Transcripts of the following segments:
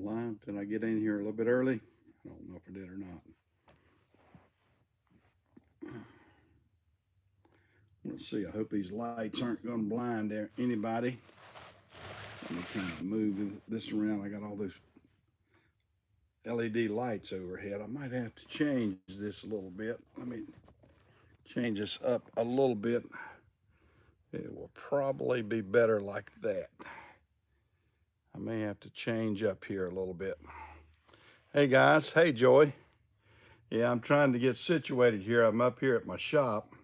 live. Did I get in here a little bit early? I don't know if I did or not. Let's see. I hope these lights aren't going to blind anybody. Let me kind of move this around. I got all those LED lights overhead. I might have to change this a little bit. Let me change this up a little bit. It will probably be better like that. I may have to change up here a little bit. Hey guys, hey Joy. Yeah, I'm trying to get situated here. I'm up here at my shop.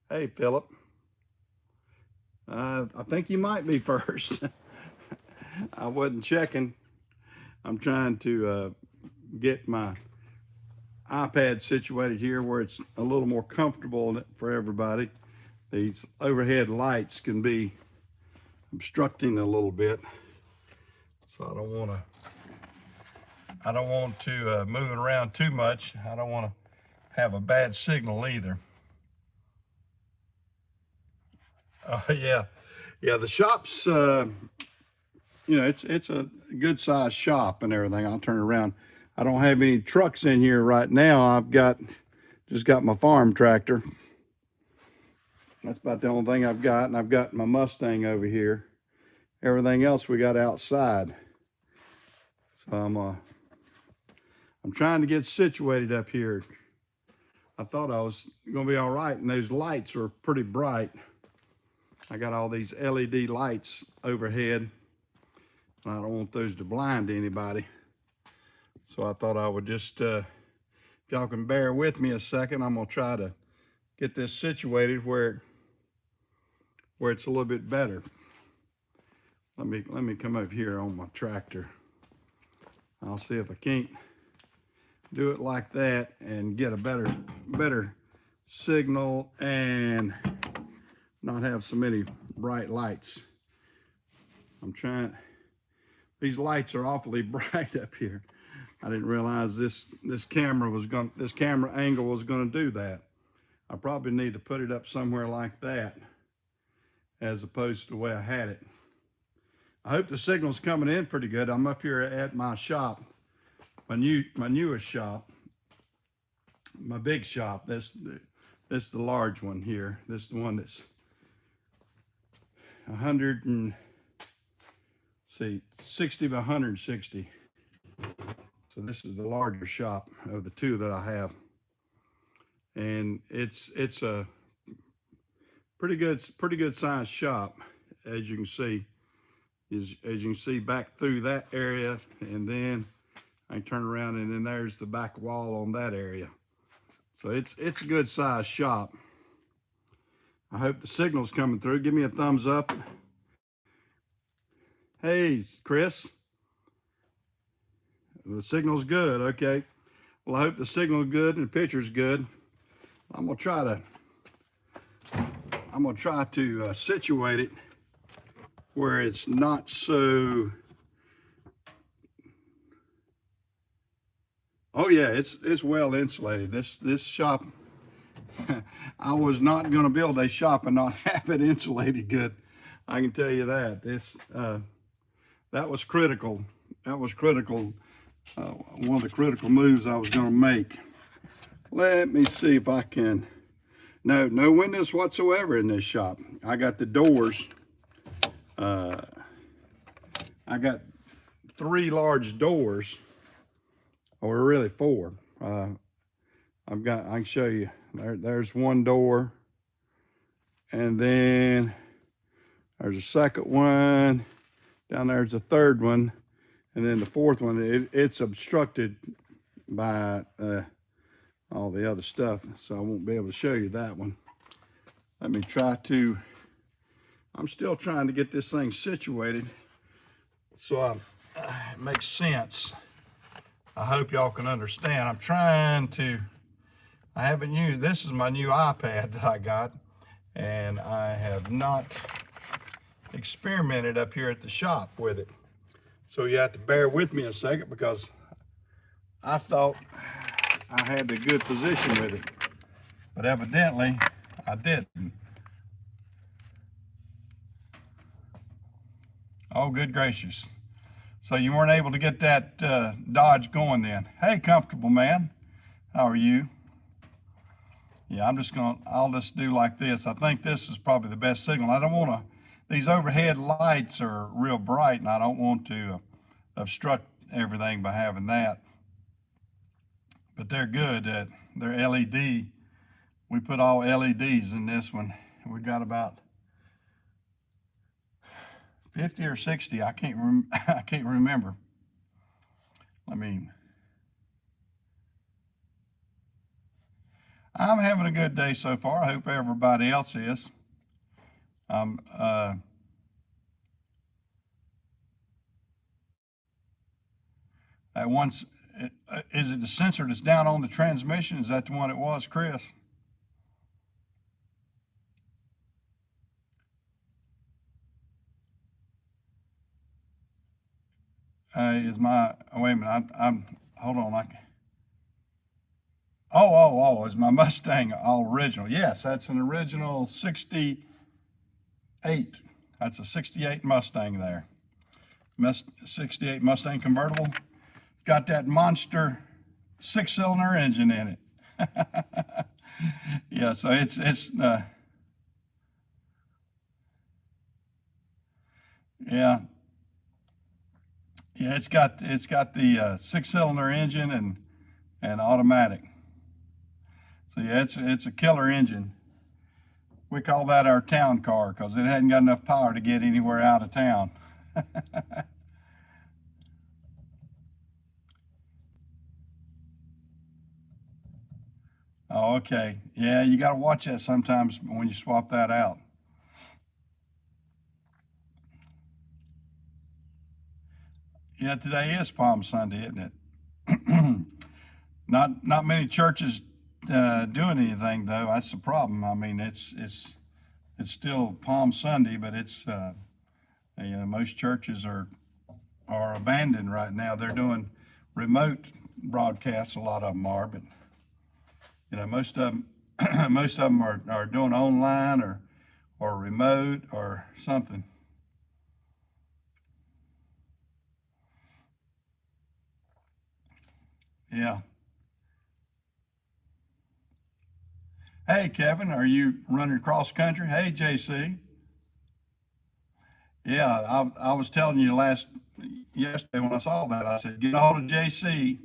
Hey Philip. I think you might be first. I wasn't checking. I'm trying to get my iPad situated here where it's a little more comfortable for everybody. These overhead lights can be obstructing a little bit, so I don't want to move it around too much. I don't want to have a bad signal either. Yeah, the shop's it's a good sized shop and everything. I'll turn around. I don't have any trucks in here right now. I've just got my farm tractor. That's about the only thing I've got, and I've got my Mustang over here. Everything else we got outside. So I'm trying to get situated up here. I thought I was gonna be all right, and those lights are pretty bright. I got all these LED lights overhead. I don't want those to blind anybody. So I thought I would just, if y'all can bear with me a second, I'm gonna try to get this situated where it's a little bit better. Let me come over here on my tractor. I'll see if I can't do it like that and get a better signal and not have so many bright lights. I'm trying. These lights are awfully bright up here. I didn't realize this camera angle was gonna do that. I probably need to put it up somewhere like that as opposed to the way I had it. I hope the signal's coming in pretty good. I'm up here at my shop, my newest shop, my big shop. This is the large one here. This is the one that's 60 by 160. So this is the larger shop of the two that I have, and it's a pretty good sized shop, as you can see. As you can see back through that area, and then I can turn around, and then there's the back wall on that area. So it's a good sized shop. I hope the signal's coming through. Give me a thumbs up. Hey, Chris. The signal's good, okay. Well, I hope the signal's good and the picture's good. I'm gonna try to situate it where it's not so. Oh yeah, it's well insulated. This shop, I was not gonna build a shop and not have it insulated good. I can tell you that. That was critical. That was critical. One of the critical moves I was gonna make. Let me see if I can. No windows whatsoever in this shop. I got the doors. I got 3 large doors, or really 4. I can show you. There's one door, and then there's a second one. Down there's a third one, and then the fourth one. It's obstructed by all the other stuff, so I won't be able to show you that one. Let me try to. I'm still trying to get this thing situated so it makes sense. I hope y'all can understand. I'm trying to. I haven't used. This is my new iPad that I got, and I have not experimented up here at the shop with it. So you have to bear with me a second, because I thought I had a good position with it, but evidently I didn't. Oh, good gracious. So you weren't able to get that Dodge going then. Hey, comfortable man, how are you? Yeah, I'll just do like this. I think this is probably the best signal. I don't want to, these overhead lights are real bright and I don't want to obstruct everything by having that. But they're good. They're LED. We put all LEDs in this one. We got about 50 or 60. I can't remember. I'm having a good day so far. I hope everybody else is. That one's, is it the sensor that's down on the transmission? Is that the one it was, Chris? Wait a minute, hold on. Is my Mustang all original? Yes, that's an original 68. That's a 68 Mustang there. 68 Mustang convertible. It's got that monster 6-cylinder engine in it. Yeah, so yeah. Yeah, it's got the 6-cylinder engine and automatic. So yeah, it's a killer engine. We call that our town car because it hadn't got enough power to get anywhere out of town. Oh, okay. Yeah, you got to watch that sometimes when you swap that out. Yeah, today is Palm Sunday, isn't it? Not many churches doing anything though. That's the problem. I mean, it's still Palm Sunday, but it's most churches are abandoned right now. They're doing remote broadcasts. A lot of them are, but most of them most of them are doing online or remote or something. Yeah. Hey, Kevin, are you running cross country? Hey, JC. Yeah, I was telling you yesterday when I saw that, I said, get a hold of JC.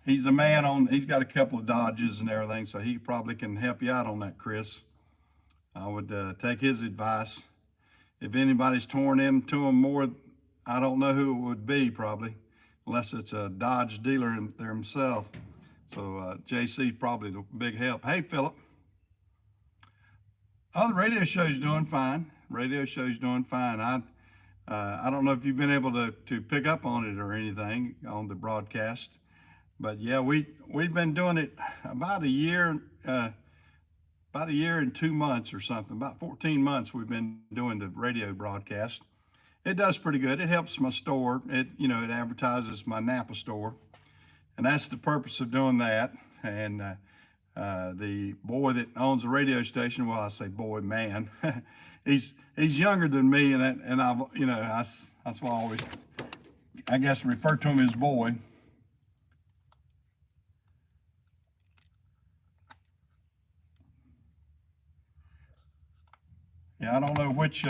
He's a man he's got a couple of Dodges and everything, so he probably can help you out on that, Chris. I would take his advice. If anybody's torn into them more, I don't know who it would be probably, unless it's a Dodge dealer there himself. So JC probably the big help. Hey, Philip. Oh, the radio show's doing fine. Radio show's doing fine. I don't know if you've been able to pick up on it or anything on the broadcast, but yeah, we've been doing it about a year and 2 months or something. About 14 months we've been doing the radio broadcast. It does pretty good. It helps my store. It advertises my Napa store, and that's the purpose of doing that. And the boy that owns the radio station, well, I say boy, man, he's younger than me, and I've that's why I always, I guess, refer to him as boy. Yeah, I don't know which.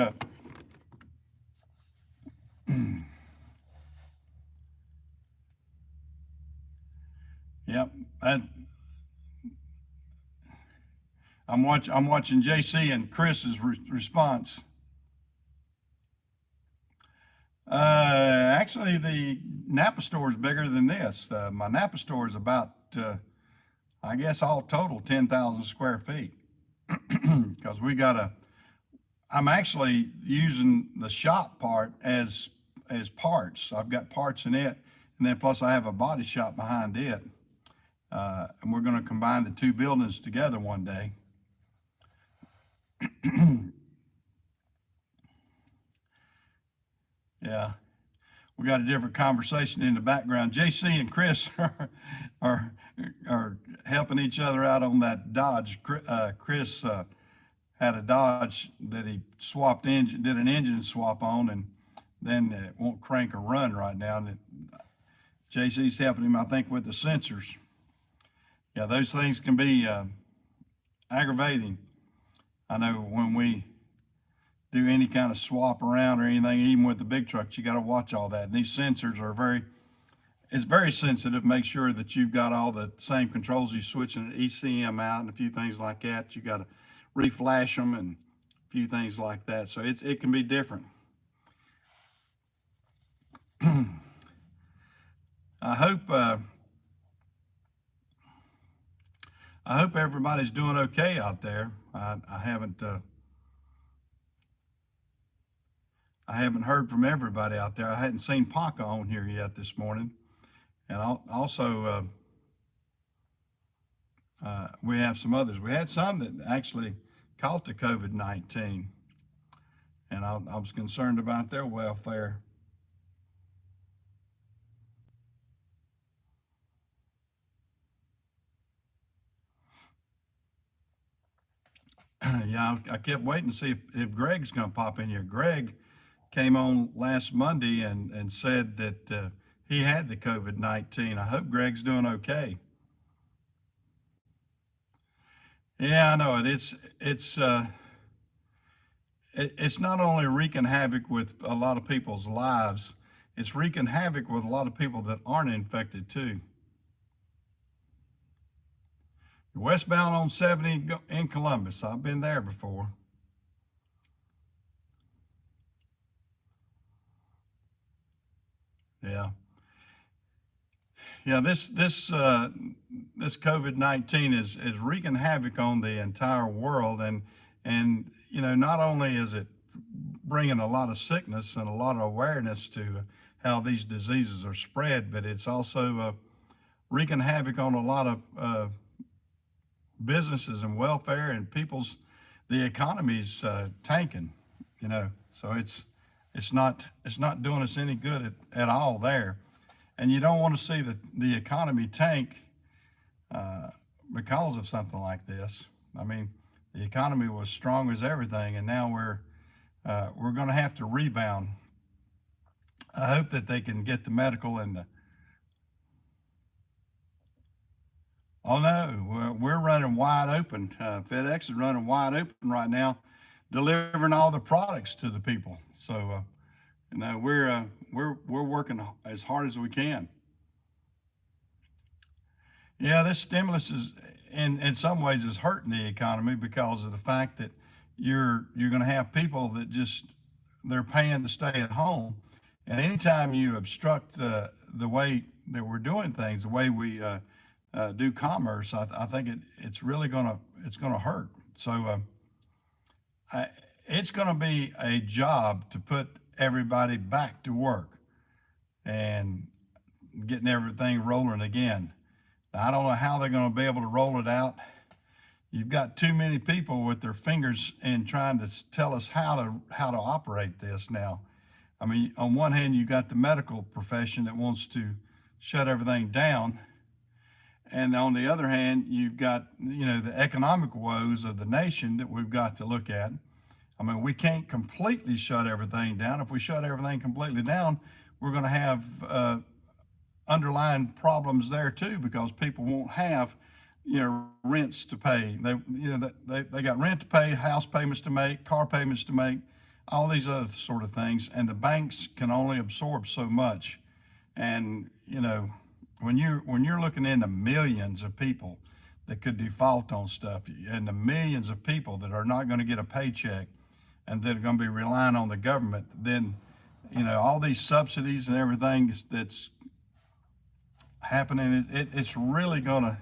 Yep, I'm watching JC and Chris's response. Actually, the Napa store is bigger than this. My Napa store is about, I guess, all total 10,000 square feet. Because I'm actually using the shop part as parts. I've got parts in it, and then plus I have a body shop behind it. And we're going to combine the two buildings together one day. Yeah, we got a different conversation in the background. JC and Chris are, are helping each other out on that Dodge. Chris had a Dodge that he did an engine swap on, and then it won't crank or run right now. And JC's helping him, I think, with the sensors. Yeah, those things can be aggravating. I know when we do any kind of swap around or anything, even with the big trucks, you got to watch all that. And these sensors are it's very sensitive. Make sure that you've got all the same controls. You switching an ECM out and a few things like that. You got to reflash them and a few things like that. So it can be different. I hope everybody's doing okay out there. I haven't heard from everybody out there. I hadn't seen Paca on here yet this morning. And also, we have some others. We had some that actually caught the COVID-19, and I was concerned about their welfare. Yeah, I kept waiting to see if Greg's going to pop in here. Greg came on last Monday and said that he had the COVID-19. I hope Greg's doing okay. Yeah, I know it. It's not only wreaking havoc with a lot of people's lives, it's wreaking havoc with a lot of people that aren't infected too. Westbound on 70 in Columbus. I've been there before. Yeah. Yeah, this COVID-19 is wreaking havoc on the entire world, and not only is it bringing a lot of sickness and a lot of awareness to how these diseases are spread, but it's also wreaking havoc on a lot of businesses and welfare and the economy's tanking. So it's not doing us any good at all there. And you don't want to see the economy tank because of something like this. I mean, the economy was strong as everything, and now we're going to have to rebound. I hope that they can get the medical and the. Oh no, we're running wide open. FedEx is running wide open right now, delivering all the products to the people. So, we're working as hard as we can. Yeah, this stimulus is in some ways is hurting the economy because of the fact that you're going to have people that they're paying to stay at home, and anytime you obstruct the way that we're doing things, the way we do commerce, I think it's really gonna hurt. So it's gonna be a job to put everybody back to work and getting everything rolling again. Now, I don't know how they're gonna be able to roll it out. You've got too many people with their fingers in trying to tell us how to operate this now. I mean, on one hand, you got the medical profession that wants to shut everything down. And on the other hand, you've got, the economic woes of the nation that we've got to look at. I mean, we can't completely shut everything down. If we shut everything completely down, we're going to have underlying problems there too, because people won't have, rents to pay. They got rent to pay, house payments to make, car payments to make, all these other sort of things. And the banks can only absorb so much. And, when you're looking into millions of people that could default on stuff, and the millions of people that are not going to get a paycheck and that are going to be relying on the government, then all these subsidies and everything that's happening, it's really gonna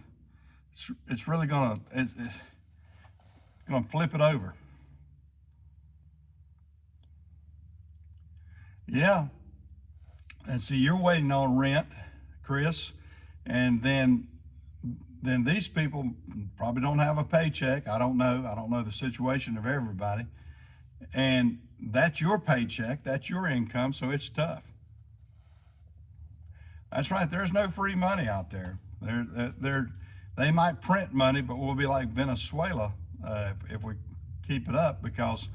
flip it over. Yeah, and see, you're waiting on rent, Chris, and then these people probably don't have a paycheck. I don't know the situation of everybody, and that's your paycheck, that's your income, so it's tough. That's right. There's no free money out there. They might print money, but we'll be like Venezuela if we keep it up, because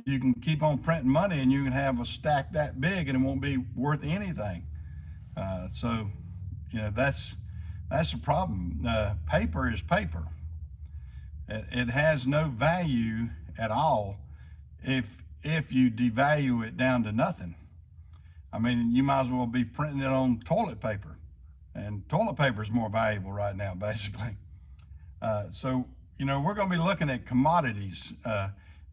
you can keep on printing money and you can have a stack that big and it won't be worth anything. So, that's the problem. Paper is paper. It has no value at all if you devalue it down to nothing. I mean, you might as well be printing it on toilet paper, and toilet paper is more valuable right now, basically. So, we're going to be looking at commodities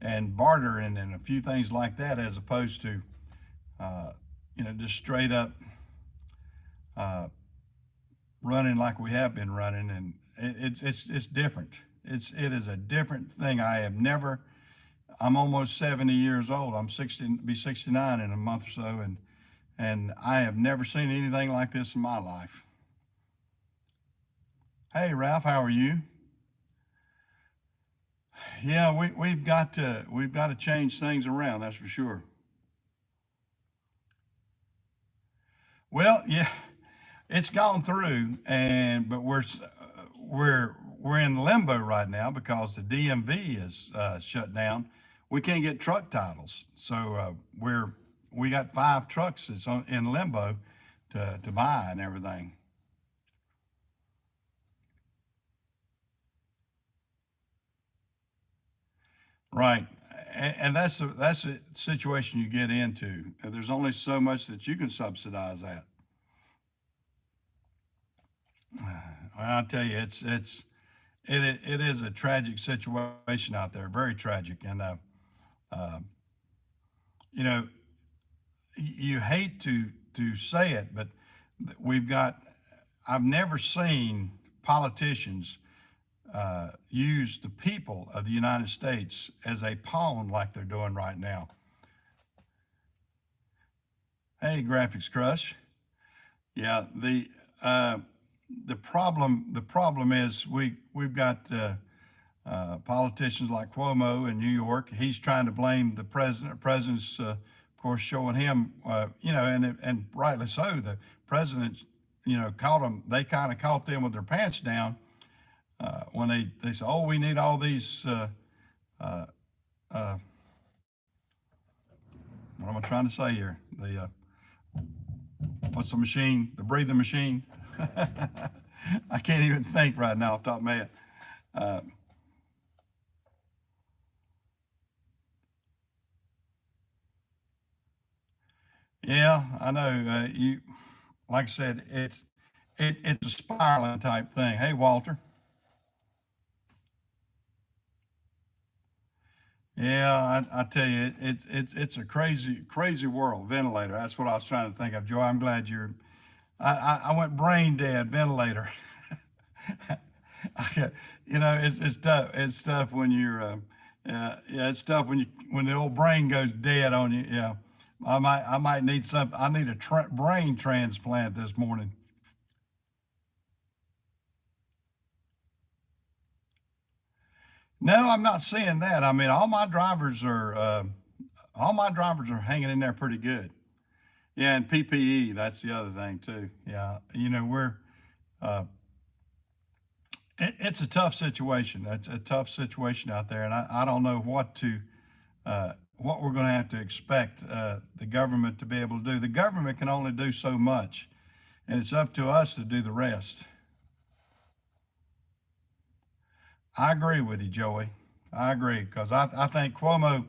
and bartering and a few things like that, as opposed to, just straight up running like we have been running. And it's different. It is a different thing. I'm almost 70 years old. I'm 60, be 69 in a month or so, and I have never seen anything like this in my life. Hey, Ralph, how are you? Yeah, we've got to change things around. That's for sure. Well, yeah, it's gone through, but we're in limbo right now because the DMV is shut down. We can't get truck titles, so we got 5 trucks that's in limbo to buy and everything. Right. And that's a situation you get into. There's only so much that you can subsidize that. Well, I'll tell you, it is a tragic situation out there, very tragic. And you know, you hate to say it, but we've got. I've never seen politicians use the people of the United States as a pawn like they're doing right now. Hey, Graphics Crush. Yeah, the problem is we've got politicians like Cuomo in New York. He's trying to blame the president. The president's, of course, showing him, and rightly so. The president, caught them. They kind of caught them with their pants down when they said, "Oh, we need all these." What am I trying to say here? What's the machine? The breathing machine. I can't even think right now off the top of my head. Uh, yeah, I know. Like I said, it's a spiraling type thing. Hey, Walter. Yeah, I tell you, it's a crazy world. Ventilator. That's what I was trying to think of, Joe. I'm glad you're. I went brain dead. Ventilator. It's tough. It's tough when you're. Yeah, it's tough when the old brain goes dead on you. Yeah, I might need some. I need a brain transplant this morning. No, I'm not seeing that. I mean, all my drivers are hanging in there pretty good. Yeah, and PPE, that's the other thing too. Yeah, uh, it's a tough situation. It's a tough situation out there, and I don't know what we're going to have to expect the government to be able to do. The government can only do so much, and it's up to us to do the rest. I agree with you, Joey. I agree because I think Cuomo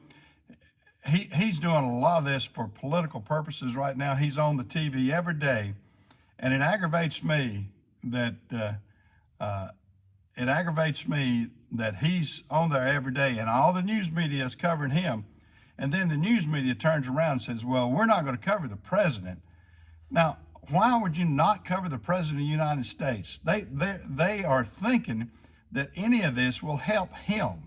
he's doing a lot of this for political purposes right now. He's on the TV every day, and that uh, uh, it aggravates me that he's on there every day, and all the news media is covering him, and then the news media turns around and says, "Well, we're not going to cover the president." Now, why would you not cover the president of the United States? They are thinking that any of this will help him.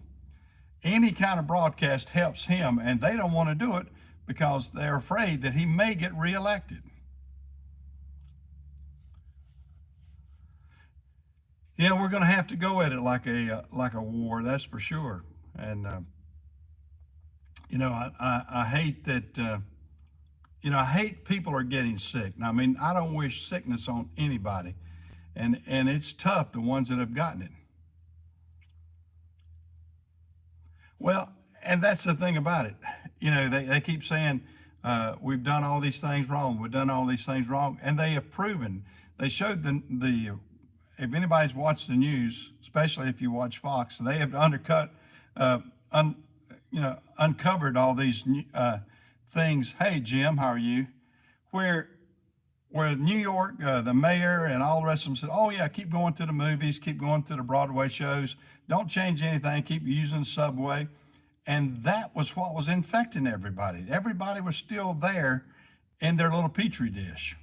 Any kind of broadcast helps him, and they don't want to do it because they're afraid that he may get reelected. Yeah, we're going to have to go at it like a war, that's for sure. And I hate that. I hate people are getting sick. Now, I mean, I don't wish sickness on anybody, and it's tough the ones that have gotten it. Well, And that's the thing about it. They keep saying, we've done all these things wrong. We've done all these things wrong. And they have proven, they showed if anybody's watched the news, especially if you watch Fox, they have undercut, uh, un, uncovered all these things. Hey, Jim, how are you? Where New York, the mayor and all the rest of them said, oh yeah, keep going to the movies, keep going to the Broadway shows, don't change anything, keep using the subway. And that was what was infecting everybody. Everybody was still there in their little petri dish.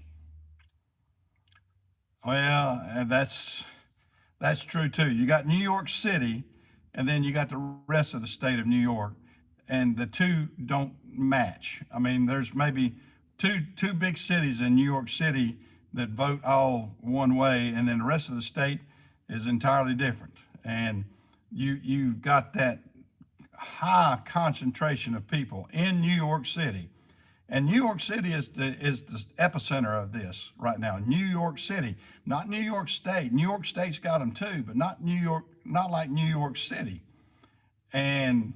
Well, that's true too. You got New York City, and then you got the rest of the state of New York, and the two don't match. I mean, there's maybe two big cities in New York City that vote all one way, and then the rest of the state is entirely different. And you've got that high concentration of people in New York City. And New York City is the epicenter of this right now. New York City, not New York State. New York State's got them too, but not New York, not like New York City. And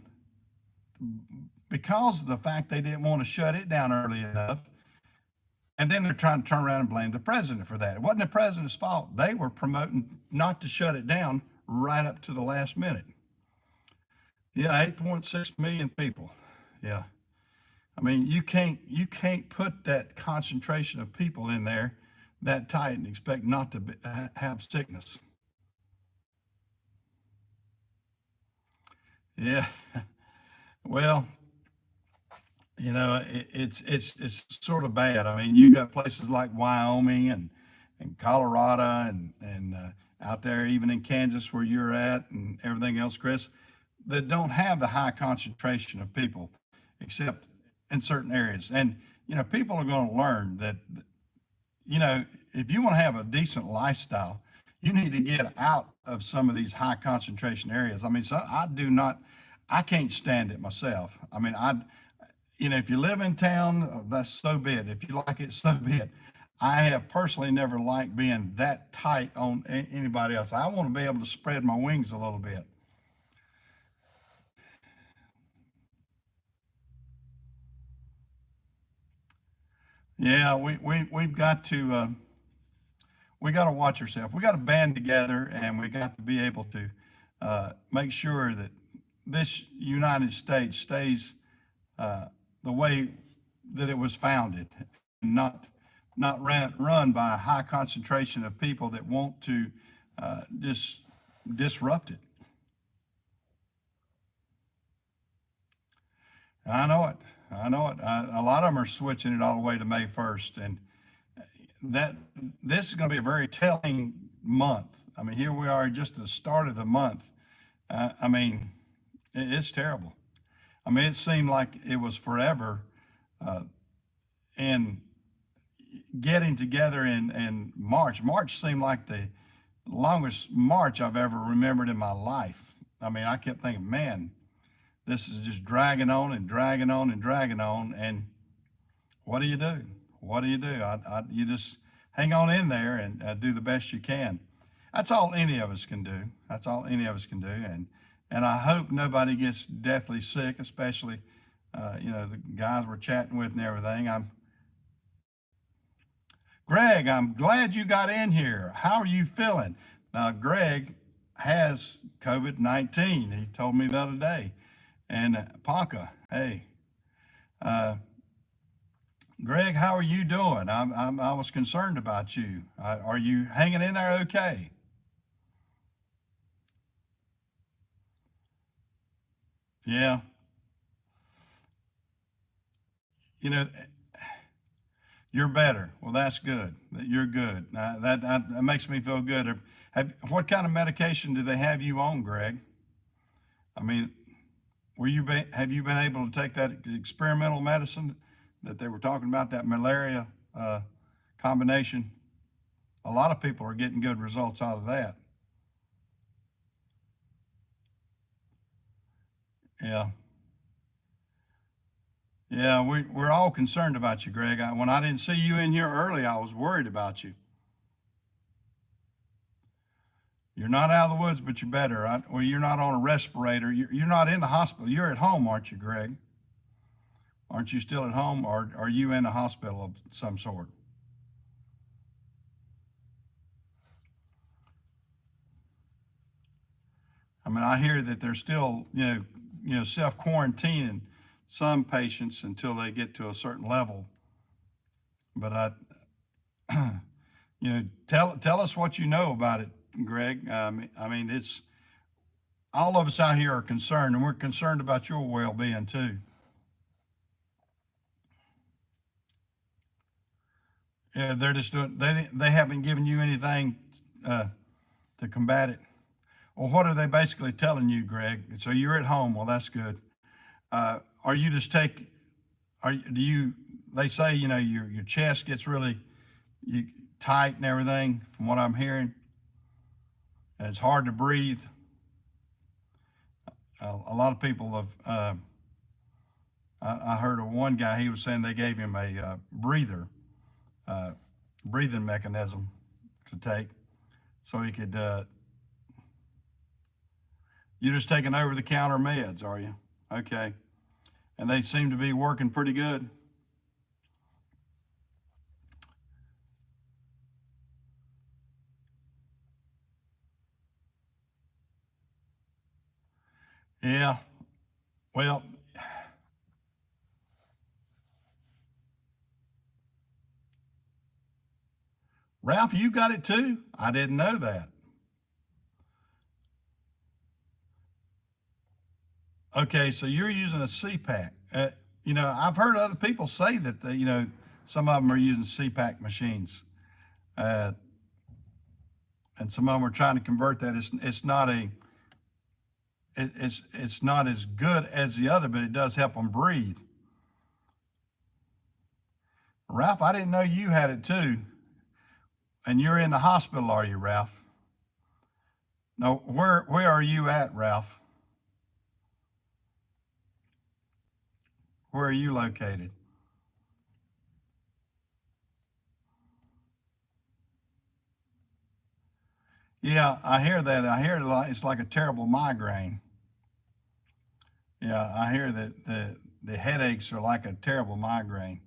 because of the fact they didn't want to shut it down early enough, and then they're trying to turn around and blame the president for that. It wasn't the president's fault. They were promoting not to shut it down right up to the last minute. Yeah, 8.6 million people. Yeah. I mean, you can't put that concentration of people in there that tight and expect not to have sickness. Yeah. Well, it's sort of bad. I mean, you got places like Wyoming and Colorado and out there even in Kansas where you're at and everything else, Chris, that don't have the high concentration of people, except in certain areas. And people are going to learn that if you want to have a decent lifestyle, you need to get out of some of these high concentration areas. I mean, so I can't stand it myself. I mean, if you live in town, that's so be it. If you like it, so be it. I have personally never liked being that tight on anybody else. I want to be able to spread my wings a little bit. Yeah, we got to watch ourselves. We got to band together, and we got to be able to make sure that this United States stays the way that it was founded, and not run by a high concentration of people that want to just disrupt it. I know it. I know it. A lot of them are switching it all the way to May 1st, and that this is going to be a very telling month. I mean, here we are just at the start of the month. I mean, it's terrible. I mean, it seemed like it was forever in getting together in March. March seemed like the longest March I've ever remembered in my life. I mean, I kept thinking, man, this is just dragging on and dragging on and dragging on. And what do you do? What do you do? You just hang on in there and do the best you can. That's all any of us can do. That's all any of us can do. And I hope nobody gets deathly sick, especially the guys we're chatting with and everything. Greg, I'm glad you got in here. How are you feeling? Now, Greg has COVID-19. He told me the other day. And Panka, hey, Greg, how are you doing? I was concerned about you. Are you hanging in there okay? Yeah, you know, you're better. Well, that's good. You're good. That makes me feel good. What kind of medication do they have you on, Greg? I mean, have you been able to take that experimental medicine that they were talking about, that malaria combination? A lot of people are getting good results out of that. Yeah. Yeah, we're all concerned about you, Greg. When I didn't see you in here early, I was worried about you. You're not out of the woods, but you're better. Right? Well, you're not on a respirator. You're not in the hospital. You're at home, aren't you, Greg? Aren't you still at home, or are you in a hospital of some sort? I mean, I hear that they're still, self quarantining some patients until they get to a certain level. But tell us what you know about it, Greg. I mean, it's all of us out here are concerned, and we're concerned about your well-being too. Yeah, they're just doing. They haven't given you anything to combat it. Well, what are they basically telling you, Greg? So you're at home. Well, that's good. Are you just take? Do you? They say your chest gets really tight and everything. From what I'm hearing, and it's hard to breathe. A lot of people have. I heard of one guy. He was saying they gave him a breather, breathing mechanism to take, so he could. You're just taking over the counter meds, are you? Okay, and they seem to be working pretty good. Yeah. Well, Ralph, you got it too. I didn't know that. Okay, so you're using a CPAC. I've heard other people say that some of them are using CPAC machines, uh, and some of them are trying to convert that. It's not as good as the other, but it does help them breathe. Ralph, I didn't know you had it too, and you're in the hospital, are you, Ralph? No, where are you at, Ralph? Where are you located? Yeah, I hear that. I hear it's like a terrible migraine. Yeah, I hear that the headaches are like a terrible migraine.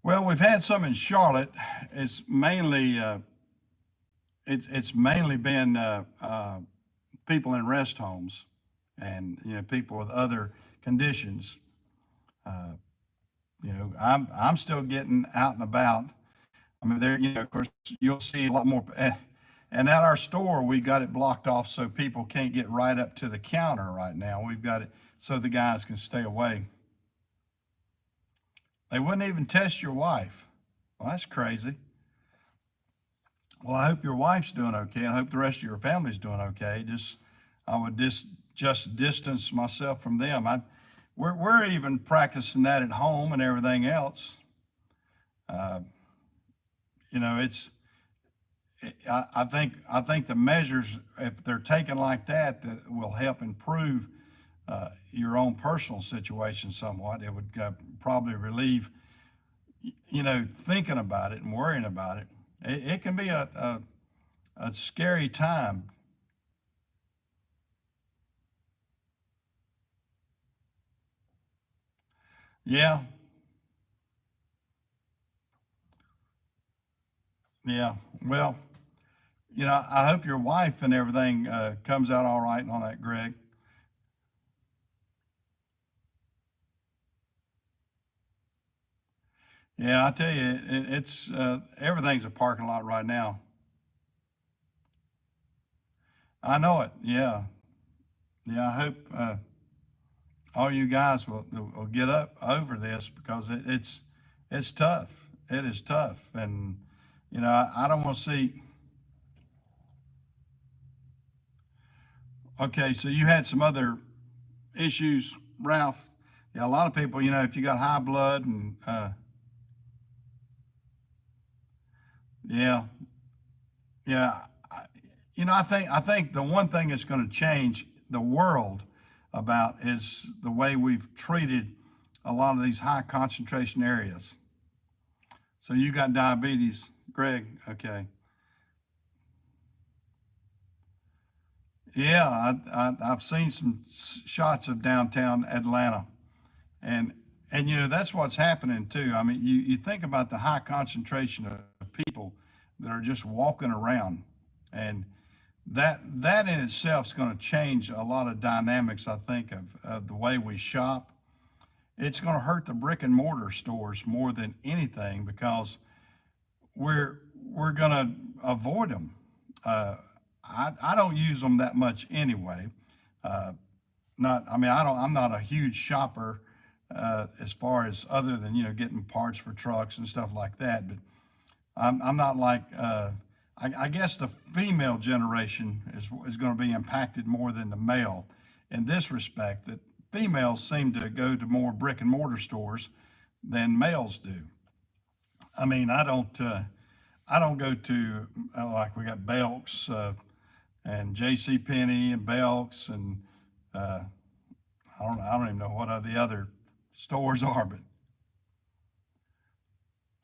Well, we've had some in Charlotte. It's mainly it's mainly been people in rest homes, and people with other conditions. Uh, I'm still getting out and about. I mean, there, of course, you'll see a lot more. And at our store, we got it blocked off so people can't get right up to the counter right now. We've got it so the guys can stay away. They wouldn't even test your wife. Well, that's crazy. Well, I hope your wife's doing okay, and I hope the rest of your family's doing okay. I would just distance myself from them. We're even practicing that at home and everything else. Uh, it's I think the measures, if they're taken like that, that will help improve your own personal situation somewhat. It would probably relieve, thinking about it and worrying about it. It can be a scary time. Yeah, yeah. Well, I hope your wife and everything comes out all right and all that, Greg. Yeah, I tell you, it's everything's a parking lot right now. I know it. Yeah, yeah. I hope all you guys will get up over this because it's tough. It is tough, and I don't want to see. Okay, so you had some other issues, Ralph. Yeah, a lot of people, if you got high blood and yeah, yeah. I think the one thing that's going to change the world about is the way we've treated a lot of these high concentration areas. So you got diabetes. Greg. Okay. Yeah, I've seen some shots of downtown Atlanta, and you know that's what's happening too. I mean, you think about the high concentration of people that are just walking around, and that in itself is going to change a lot of dynamics. I think of the way we shop. It's going to hurt the brick and mortar stores more than anything because we're going to avoid them. I don't use them that much anyway. Not, I mean, I'm not a huge shopper as far as other than, you know, getting parts for trucks and stuff like that. But I'm not like, I guess the female generation is going to be impacted more than the male in this respect, that females seem to go to more brick and mortar stores than males do. I mean, I don't go to like we got Belk's and J.C. Penney and Belk's and I don't even know what the other stores are, but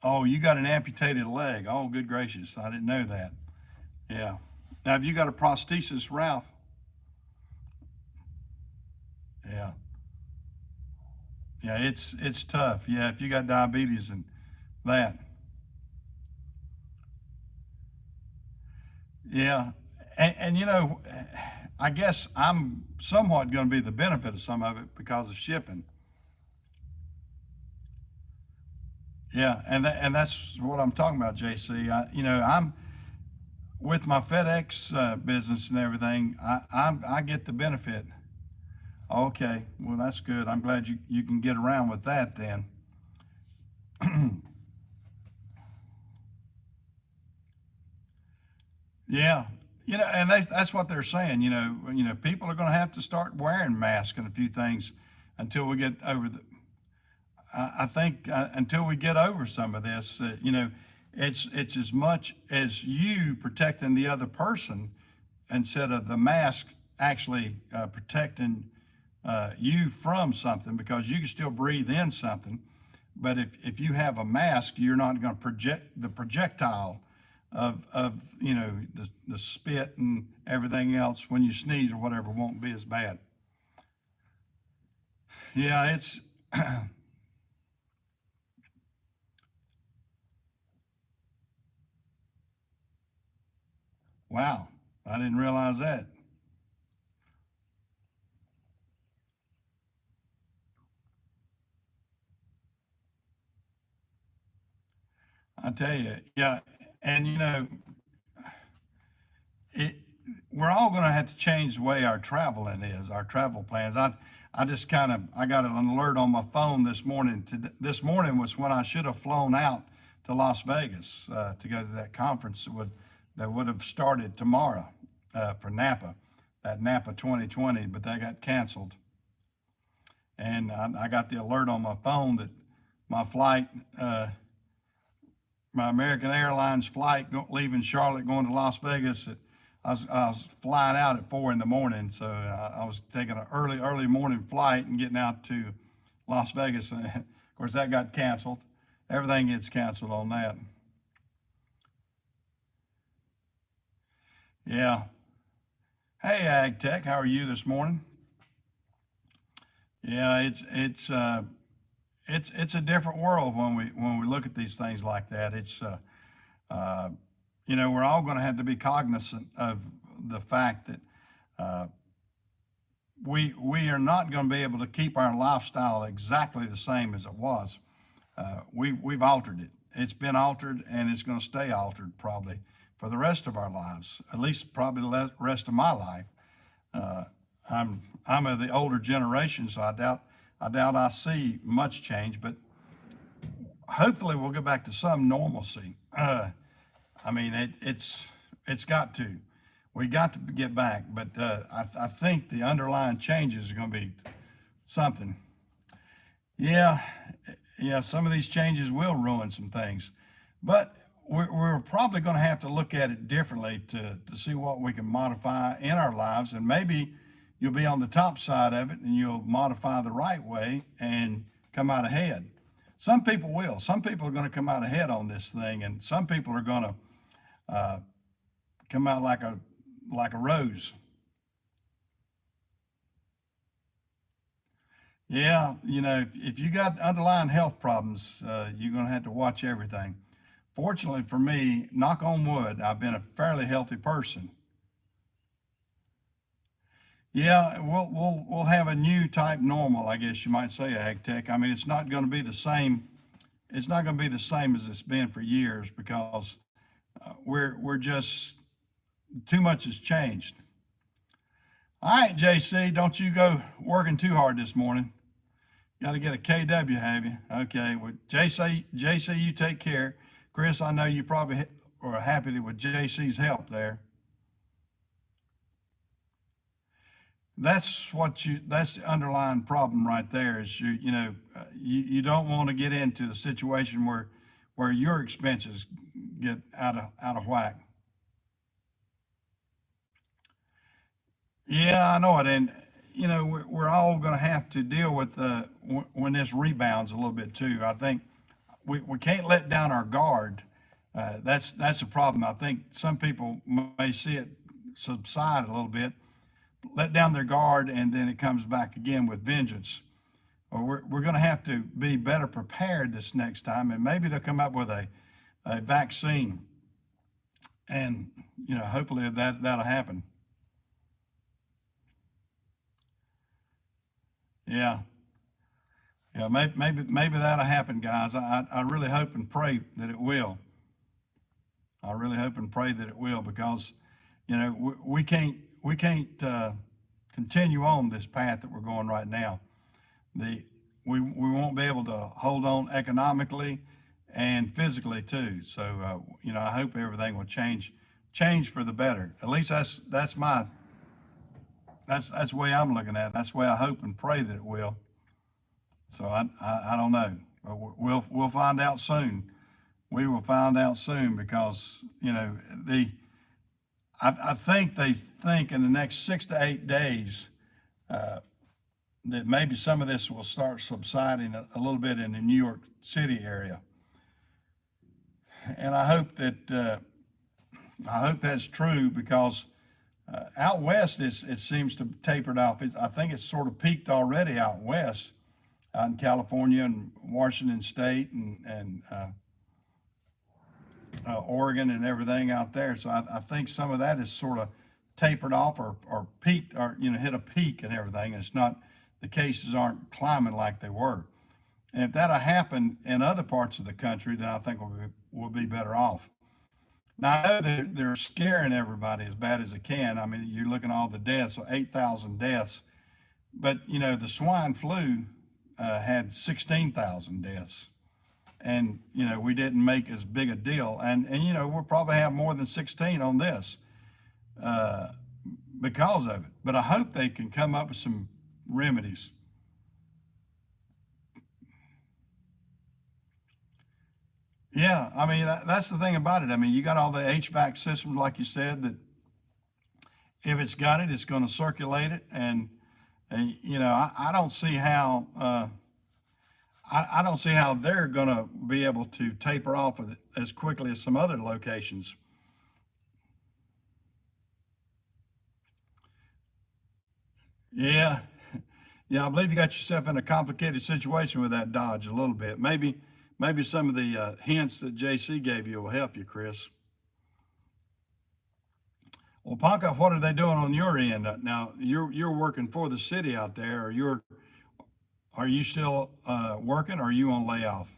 oh, you got an amputated leg. Oh, good gracious, I didn't know that. Yeah. Now, have you got a prosthesis, Ralph? Yeah. Yeah, it's tough. Yeah, if you got diabetes and that. Yeah, and you know, I guess I'm somewhat going to be the benefit of some of it because of shipping. Yeah, and that's what I'm talking about, JC. You know, I'm with my FedEx business and everything. I get the benefit. Okay, well that's good. I'm glad you can get around with that then. Yeah, you know, and that's what they're saying. You know, people are going to have to start wearing masks and a few things until we get over the. I think until we get over some of this, you know, it's as much as you protecting the other person instead of the mask actually protecting you from something because you can still breathe in something. But if you have a mask, you're not going to project the projectile of you know the spit and everything else when you sneeze or whatever won't be as bad. Yeah, it's wow. I didn't realize that. I tell you, yeah, and you know, it, we're all going to have to change the way our traveling is, our travel plans. I just kind of, I got an alert on my phone this morning. This morning was when I should have flown out to Las Vegas to go to that conference that would have started tomorrow for Napa, that Napa 2020, but that got canceled. And I got the alert on my phone that my flight, my American Airlines flight leaving Charlotte going to Las Vegas. I was flying out at 4 in the morning, so I was taking an early morning flight and getting out to Las Vegas. Of course, that got canceled. Everything gets canceled on that. Yeah. Hey, Ag Tech, how are you this morning? Yeah, it's a different world when we look at these things like that. Uh, you know, we're all going to have to be cognizant of the fact that we are not going to be able to keep our lifestyle exactly the same as it was. We've altered it. It's been altered, and it's going to stay altered probably for the rest of our lives. At least probably the rest of my life. Uh, I'm of the older generation, so I doubt I see much change. But hopefully, we'll get back to some normalcy. I mean, it's got to. We got to get back, but I think the underlying changes are going to be something. Yeah, yeah. Some of these changes will ruin some things, but we're probably going to have to look at it differently to see what we can modify in our lives, and maybe you'll be on the top side of it, and you'll modify the right way and come out ahead. some people will. Some people are going to come out ahead on this thing, and some people are going to come out like a rose. Yeah, if you got underlying health problems, you're going to have to watch everything. Fortunately for me, knock on wood, I've been a fairly healthy person. Yeah, we'll have a new type normal, I guess you might say, Ag Tech. I mean, it's not going to be the same. It's not going to be the same as it's been for years because we're just too much has changed. All right, JC, don't you go working too hard this morning. Got to get a KW, have you? Okay. Well, JC, you take care. Chris, I know you probably are happy with JC's help there. That's the underlying problem right there is you don't want to get into the situation where your expenses get out of whack. Yeah, I know it, and we're all going to have to deal with when this rebounds a little bit too. I think we can't let down our guard. That's a problem. I think some people may see it subside a little bit, let down their guard, and then it comes back again with vengeance. Or we're going to have to be better prepared this next time, and maybe they'll come up with a vaccine, and hopefully that'll happen. Yeah, yeah, maybe that'll happen, guys. I really hope and pray that it will. I really hope and pray that it will because we can't continue on this path that we're going right now. The we won't be able to hold on economically and physically too. So I hope everything will change for the better. At least that's the way I'm looking at it. That's the way I hope and pray that it will. So I don't know. We'll find out soon. We will find out soon because I think they think in the next 6 to 8 days that maybe some of this will start subsiding a little bit in the New York City area, and I hope that's true because out west it seems to tapered off. I think it's sort of peaked already out west, out in California and Washington State and Oregon and everything out there. So I think some of that is sort of tapered off or peaked or hit a peak and everything. And it's not the cases aren't climbing like they were. And if that'll happen in other parts of the country, then I think we'll be better off. Now I know they're scaring everybody as bad as they can. I mean, you're looking at all the deaths, so 8,000 deaths. But the swine flu had 16,000 deaths, and we didn't make as big a deal. And we'll probably have more than 16 on this because of it. But I hope they can come up with some remedies. Yeah, I mean that's the thing about it. I mean, you got all the HVAC systems, like you said, that if it's got it, it's going to circulate it, and I don't see how I don't see how they're going to be able to taper off of it as quickly as some other locations. Yeah, yeah, I believe you got yourself in a complicated situation with that Dodge a little bit. Maybe some of the hints that JC gave you will help you, Chris. Well, Ponca, what are they doing on your end now? You're working for the city out there, or are you still working, or are you on layoff?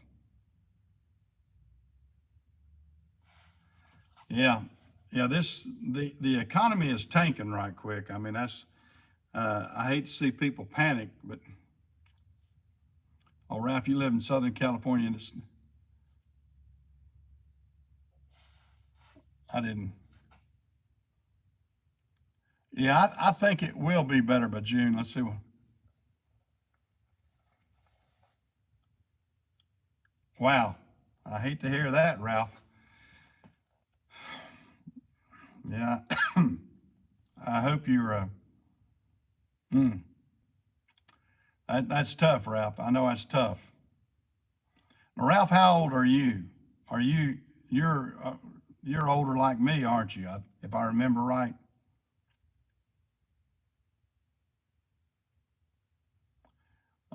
Yeah, yeah. The economy is tanking right quick. I mean, I hate to see people panic, but oh, Ralph, you live in Southern California, and I didn't. Yeah, I think it will be better by June. Let's see what. Wow, I hate to hear that, Ralph. Yeah, I hope you're. Mm, that's tough, Ralph. I know that's tough. Now, Ralph, how old are you? Are you you're older like me, aren't you? If I remember right.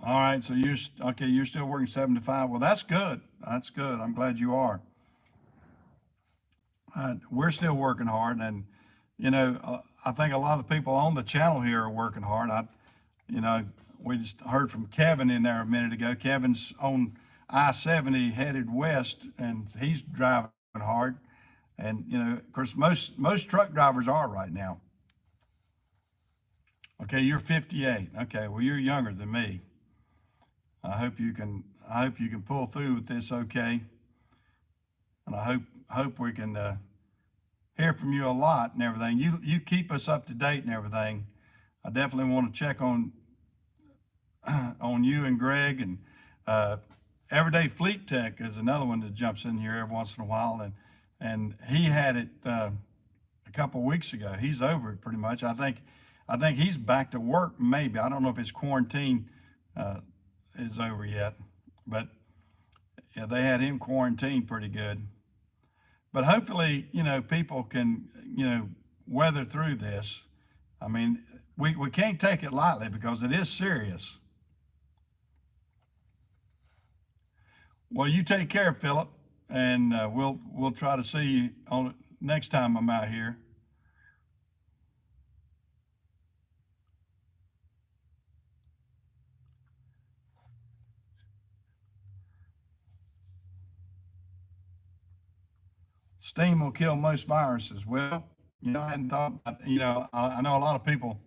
All right, so okay. You're still working 7 to 5. Well, that's good. That's good. I'm glad you are. We're still working hard, and I think a lot of the people on the channel here are working hard. You know, we just heard from Kevin in there a minute ago. Kevin's on I-70 headed west, and he's driving hard. And of course, most truck drivers are right now. Okay, you're 58. Okay, well, you're younger than me. I hope you can pull through with this. Okay, and I hope we can hear from you a lot and everything. You keep us up to date and everything. I definitely want to check on on you and Greg, and uh, Everyday Fleet Tech is another one that jumps in here every once in a while, and he had it a couple of weeks ago. He's over it pretty much. I think he's back to work. Maybe I don't know if his quarantine uh, is over yet, but yeah, they had him quarantined pretty good. But hopefully, people can weather through this. I mean, we can't take it lightly because it is serious. Well, you take care, Philip, and we'll try to see you on next time I'm out here. Steam will kill most viruses. Well, I hadn't thought about, I know a lot of people.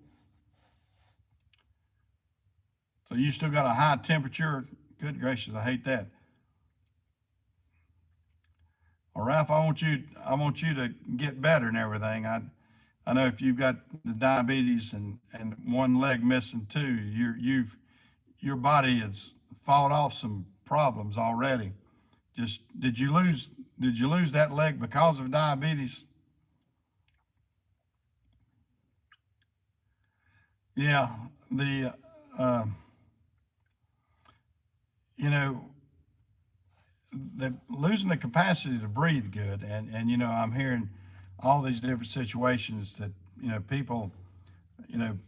So you still got a high temperature. Good gracious, I hate that. Well, Ralph, I want you to get better and everything. I know if you've got the diabetes and one leg missing too, your body has fought off some problems already. Just did you lose that leg because of diabetes? Yeah, the uh, you know the losing the capacity to breathe good, and I'm hearing all these different situations that people you know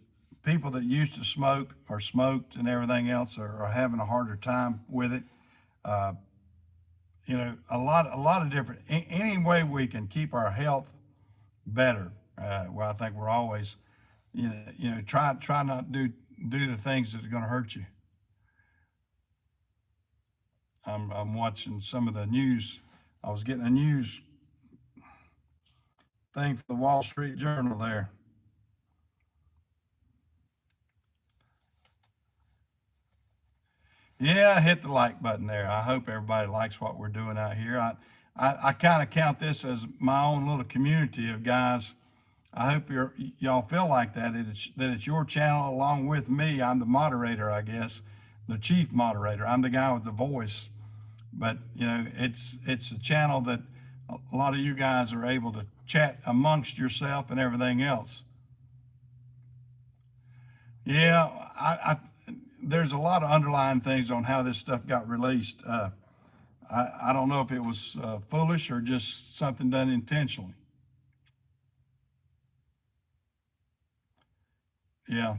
people that used to smoke or smoked and everything else are having a harder time with it. Uh, a lot of different any way we can keep our health better. Well, I think we're always try not to do the things that are going to hurt you. I'm watching some of the news. I was getting a news thing for the Wall Street Journal there. Yeah, hit the like button there. I hope everybody likes what we're doing out here. I kind of count this as my own little community of guys. I hope y'all feel like that. It's your channel along with me. I'm the moderator, I guess, the chief moderator. I'm the guy with the voice. But it's a channel that a lot of you guys are able to chat amongst yourself and everything else. Yeah, there's a lot of underlying things on how this stuff got released. I don't know if it was foolish or just something done intentionally. Yeah.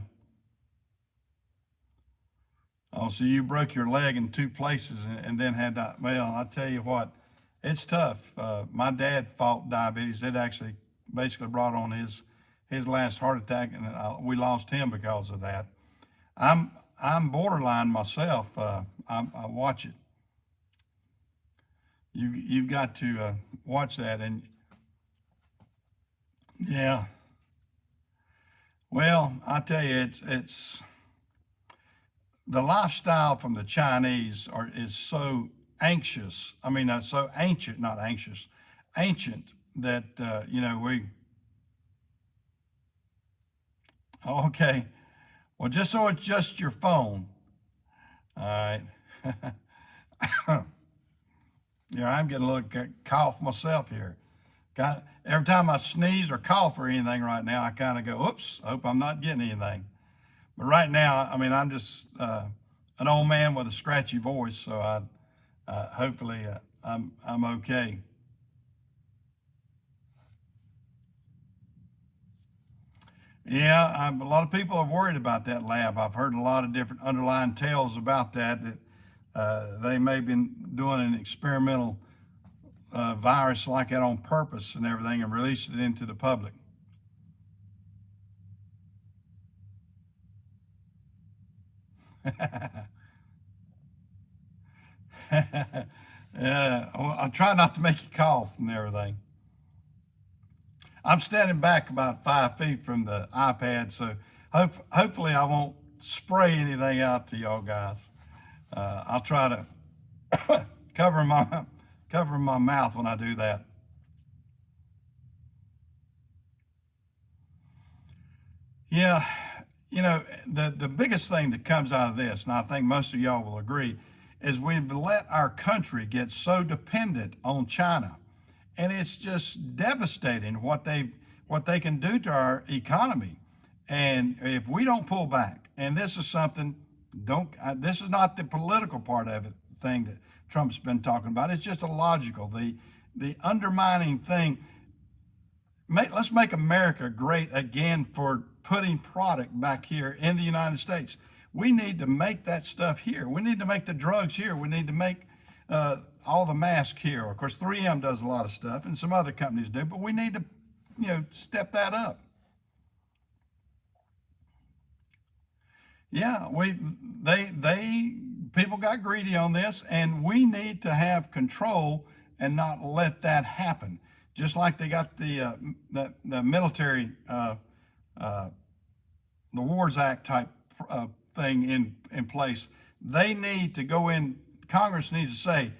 Oh, so you broke your leg in two places and then had that. Well, I tell you what, it's tough. My dad fought diabetes. It actually basically brought on his last heart attack, and we lost him because of that. I'm I'm borderline myself. I watch it. You've got to watch that, and yeah. Well, I tell you, it's the lifestyle from the Chinese is so anxious. I mean, so ancient, not anxious, ancient that we. Okay, well, just so it's just your phone. All right. Yeah, I'm getting a little cough myself here. Every time I sneeze or cough or anything right now, I kind of go, "Oops! I hope I'm not getting anything." But right now, I mean, I'm just an old man with a scratchy voice, so Hopefully, I'm okay. Yeah, a lot of people are worried about that lab. I've heard a lot of different underlying tales about that. That they may have been doing an experimental virus like that on purpose and everything, and released it into the public. Yeah, well, I try not to make you cough and everything. I'm standing back about 5 feet from the iPad, so hopefully I won't spray anything out to y'all guys. I'll try to cover my cover my mouth when I do that. Yeah, the biggest thing that comes out of this, and I think most of y'all will agree, is we've let our country get so dependent on China, and it's just devastating what they can do to our economy. And if we don't pull back, and this is something, don't this is not the political part of it thing that Trump's been talking about. It's just a logical, the undermining thing. Let's make America great again for putting product back here in the United States. We need to make that stuff here. We need to make the drugs here. We need to make all the masks here. Of course, 3M does a lot of stuff, and some other companies do, but we need to, step that up. Yeah, they people got greedy on this, and we need to have control and not let that happen. Just like they got the military the Wars Act type thing in place. They need to go in. Congress needs to say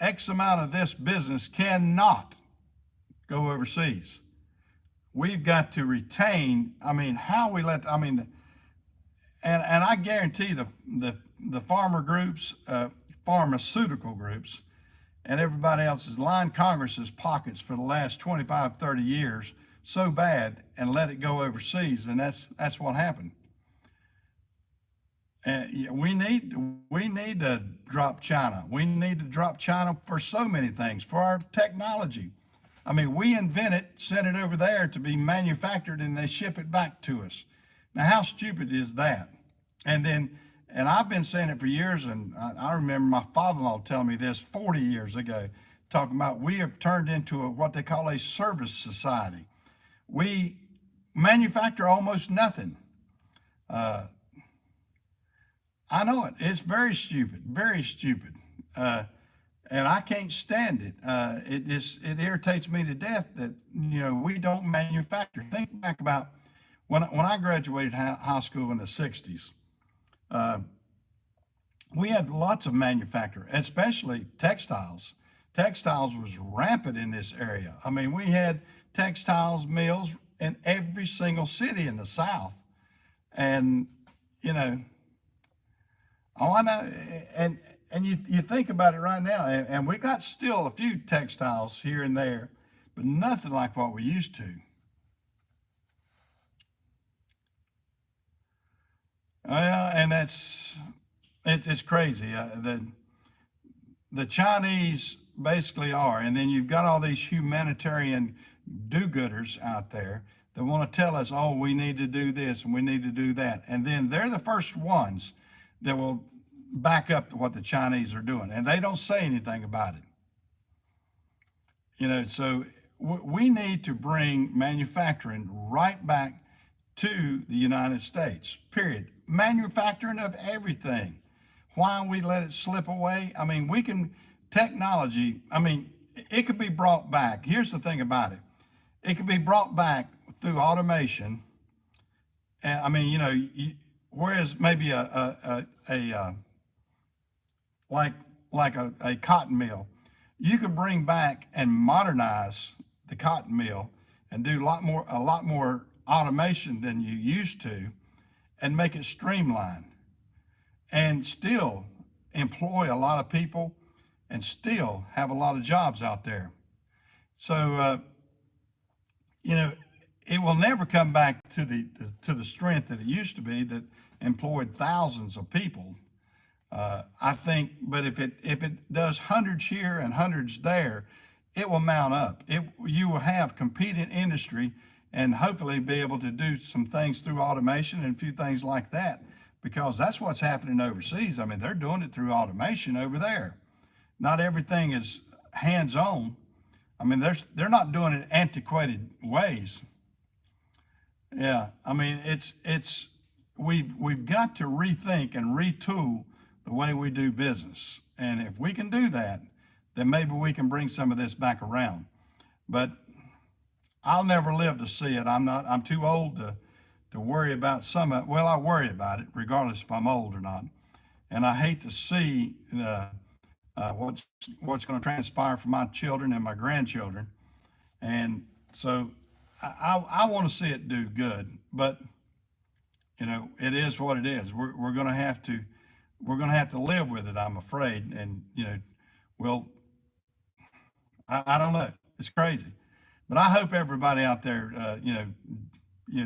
X amount of this business cannot go overseas. We've got to retain. I mean, how we let. I mean, and I guarantee the farmer groups, pharmaceutical groups, and everybody else has lined Congress's pockets for the last 25, 30 years so bad and let it go overseas, and that's what happened. We need to drop China. We need to drop China for so many things, for our technology. I mean, we invent it, send it over there to be manufactured, and they ship it back to us. Now, how stupid is that? And I've been saying it for years, and I remember my father-in-law telling me this 40 years ago, talking about we have turned into what they call a service society. We manufacture almost nothing. I know it. It's very stupid, very stupid. And I can't stand it. It irritates me to death that we don't manufacture. Think back about when I graduated high school in the '60s. We had lots of manufacture, especially textiles. Textiles was rampant in this area. I mean, we had textiles mills in every single city in the South, and you know, oh, I know, and you think about it right now, and we got still a few textiles here and there, but nothing like what we used to. Yeah, and it's crazy. The Chinese basically are, and then you've got all these humanitarian do-gooders out there that want to tell us, oh, we need to do this and we need to do that, and then they're the first ones that will back up to what the Chinese are doing, and they don't say anything about it. So we need to bring manufacturing right back to the United States, period. Manufacturing of everything. Why we let it slip away? I mean, technology, I mean, it could be brought back. Here's the thing about it. It could be brought back through automation. And I mean, whereas maybe a like a cotton mill, you could bring back and modernize the cotton mill and do a lot more automation than you used to, and make it streamlined and still employ a lot of people and still have a lot of jobs out there. So, you know, it will never come back to the strength that it used to be that employed thousands of people. I think, but if it does hundreds here and hundreds there, it will mount up. You will have competing industry, and hopefully be able to do some things through automation and a few things like that, because that's what's happening overseas. I mean, they're doing it through automation over there. Not everything is hands-on. I mean, they're not doing it antiquated ways. Yeah, I mean, we've got to rethink and retool the way we do business. And if we can do that, then maybe we can bring some of this back around. But I'll never live to see it. I'm too old to worry about some of it. Well, I worry about it regardless if I'm old or not. And I hate to see what's going to transpire for my children and my grandchildren. And so I want to see it do good, but it is what it is. We're going to have to live with it, I'm afraid. And we'll I don't know. It's crazy, but I hope everybody out there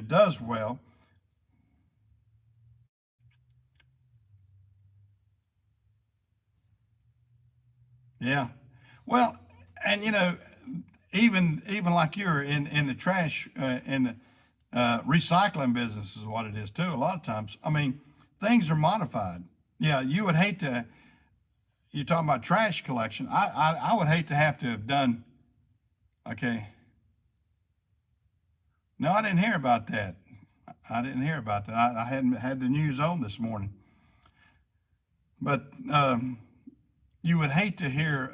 does well. Yeah. Well, and even like you're in the trash in the recycling business is what it is too. A lot of times, I mean, things are modified. Yeah, you would hate to. You're talking about trash collection. I would hate to have to have done. Okay. No, I didn't hear about that. I didn't hear about that. I hadn't had the news on this morning. But you would hate to hear.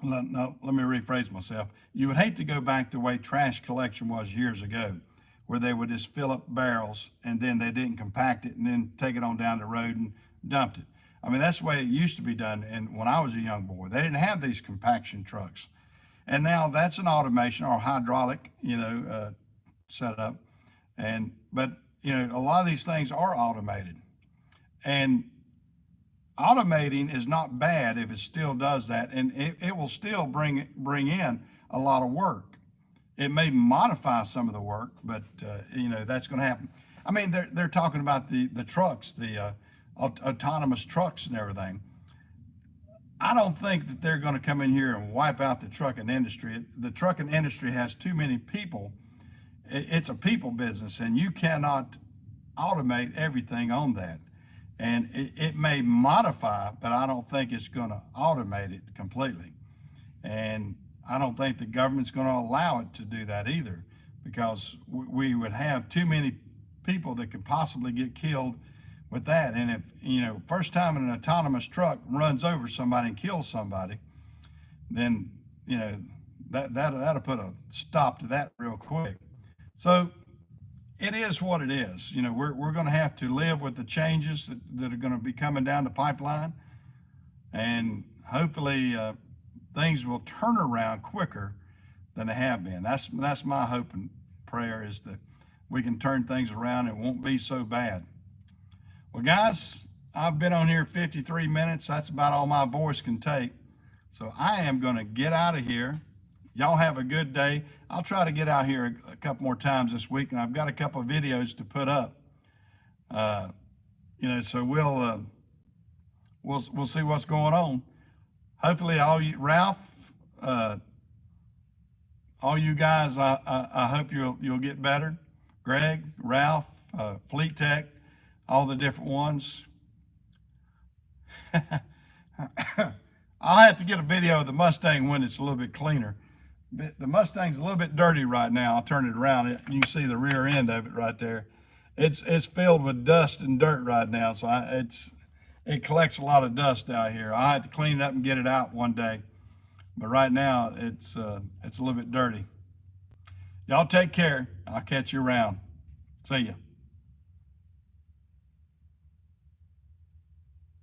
No, let me rephrase myself. You would hate to go back to the way trash collection was years ago, where they would just fill up barrels and then they didn't compact it and then take it on down the road and dumped it. I mean, that's the way it used to be done. And when I was a young boy, they didn't have these compaction trucks. And now that's an automation or hydraulic, setup. But a lot of these things are automated. And automating is not bad if it still does that, and it will still bring in a lot of work. It may modify some of the work, but that's going to happen. I mean, they're talking about the trucks, the autonomous trucks and everything. I don't think that they're going to come in here and wipe out the trucking industry. The trucking industry has too many people. It's a people business, and you cannot automate everything on that. And it may modify, but I don't think it's going to automate it completely. And I don't think the government's going to allow it to do that either, because we would have too many people that could possibly get killed with that. And if, first time an autonomous truck runs over somebody and kills somebody, then, that'll put a stop to that real quick. So it is what it is. We're going to have to live with the changes that are going to be coming down the pipeline, and hopefully things will turn around quicker than they have been. That's my hope and prayer, is that we can turn things around and it won't be so bad. Well, guys, I've been on here 53 minutes. That's about all my voice can take. So I am going to get out of here. Y'all have a good day. I'll try to get out here a couple more times this week, and I've got a couple of videos to put up. So we'll see what's going on. Hopefully, Ralph, all you guys, I hope you'll get better. Greg, Ralph, Fleet Tech, all the different ones. I'll have to get a video of the Mustang when it's a little bit cleaner. The Mustang's a little bit dirty right now. I'll turn it around. You can see the rear end of it right there. It's filled with dust and dirt right now, so it collects a lot of dust out here. I have to clean it up and get it out one day, but right now it's a little bit dirty. Y'all take care. I'll catch you around. See ya.